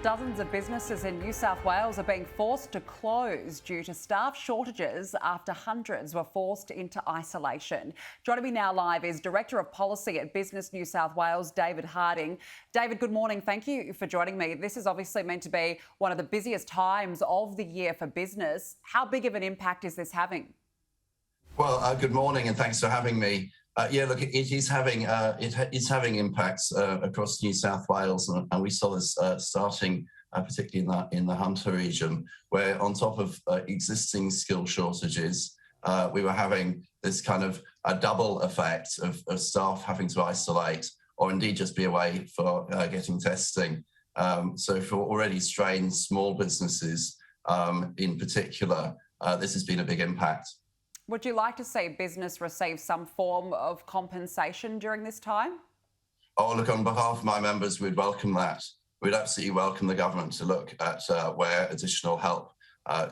Dozens of businesses in New South Wales are being forced to close due to staff shortages after hundreds were forced into isolation. Joining me now live is Director of Policy at Business New South Wales, David Harding. David, good morning. Thank you for joining me. This is obviously meant to be one of the busiest times of the year for business. How big of an impact is this having? Well, good morning, and thanks for having me. Look, it is having impacts across New South Wales, and we saw this starting particularly in the Hunter region, where on top of existing skill shortages, we were having this kind of a double effect of staff having to isolate or indeed just be away for getting testing. So for already strained small businesses in particular, this has been a big impact. Would you like to see business receive some form of compensation during this time? Oh, look, on behalf of my members, we'd welcome that. We'd absolutely welcome the government to look at where additional help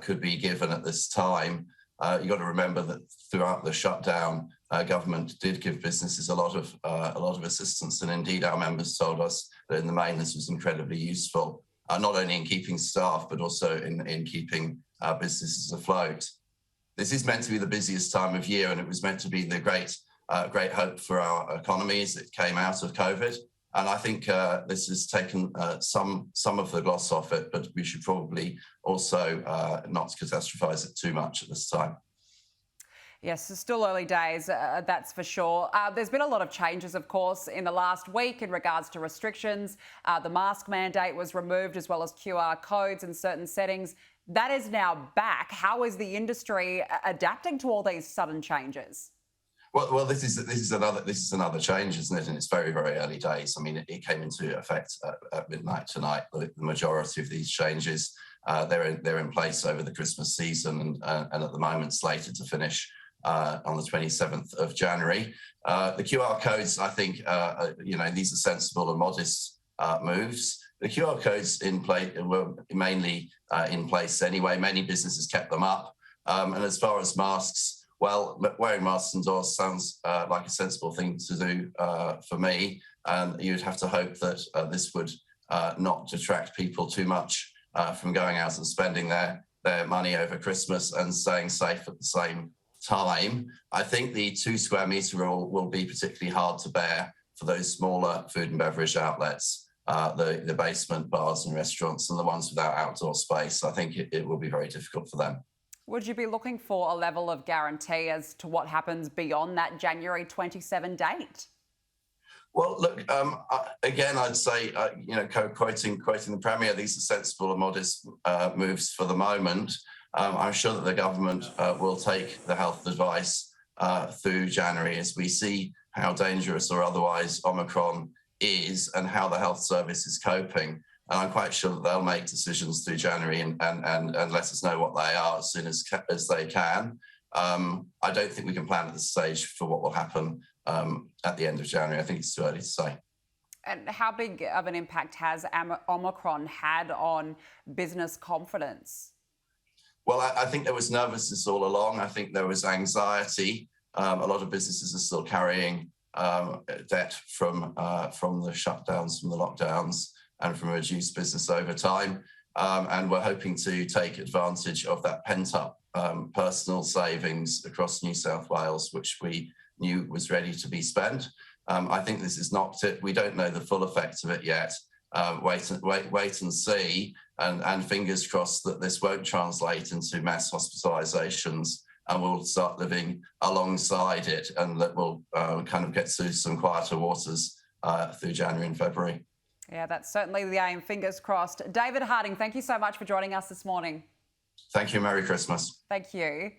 could be given at this time. You've got to remember that throughout the shutdown, government did give businesses a lot of assistance, and indeed our members told us that in the main this was incredibly useful, not only in keeping staff but also in keeping businesses afloat. This is meant to be the busiest time of year, and it was meant to be the great hope for our economies that came out of COVID. And I think this has taken some of the gloss off it, but we should probably also not catastrophize it too much at this time. Yes, it's still early days, that's for sure. There's been a lot of changes, of course, in the last week in regards to restrictions. The mask mandate was removed, as well as QR codes in certain settings. That is now back. How is the industry adapting to all these sudden changes? Well, this is another change, isn't it? And it's very, very early days. I mean, it came into effect at midnight tonight. The majority of these changes they're in place over the Christmas season, and at the moment slated to finish on the 27th of January. The QR codes, I think, these are sensible and modest moves. The QR codes in place were mainly in place anyway. Many businesses kept them up. And as far as masks, well, wearing masks indoors sounds like a sensible thing to do for me. And you'd have to hope that this would not detract people too much from going out and spending their money over Christmas and staying safe at the same time. I think the 2 square metre rule will be particularly hard to bear for those smaller food and beverage outlets. The basement bars and restaurants and the ones without outdoor space. I think it will be very difficult for them. Would you be looking for a level of guarantee as to what happens beyond that January 27 date? Well, look, again, I'd say, quoting the Premier, these are sensible and modest moves for the moment. I'm sure that the government will take the health advice through January as we see how dangerous or otherwise Omicron is and how the health service is coping. And I'm quite sure that they'll make decisions through January and let us know what they are as soon as they can. I don't think we can plan at this stage for what will happen at the end of January. I think it's too early to say. And how big of an impact has Omicron had on business confidence? Well, I think there was nervousness all along. I think there was anxiety. A lot of businesses are still carrying debt from the shutdowns, from the lockdowns, and from reduced business over time. And we're hoping to take advantage of that pent-up personal savings across New South Wales, which we knew was ready to be spent. I think this has knocked it. We don't know the full effect of it yet. Wait and see, and fingers crossed that this won't translate into mass hospitalisations, and we'll start living alongside it, and that we'll kind of get to some quieter waters through January and February. Yeah, that's certainly the aim. Fingers crossed. David Harding, thank you so much for joining us this morning. Thank you. Merry Christmas. Thank you.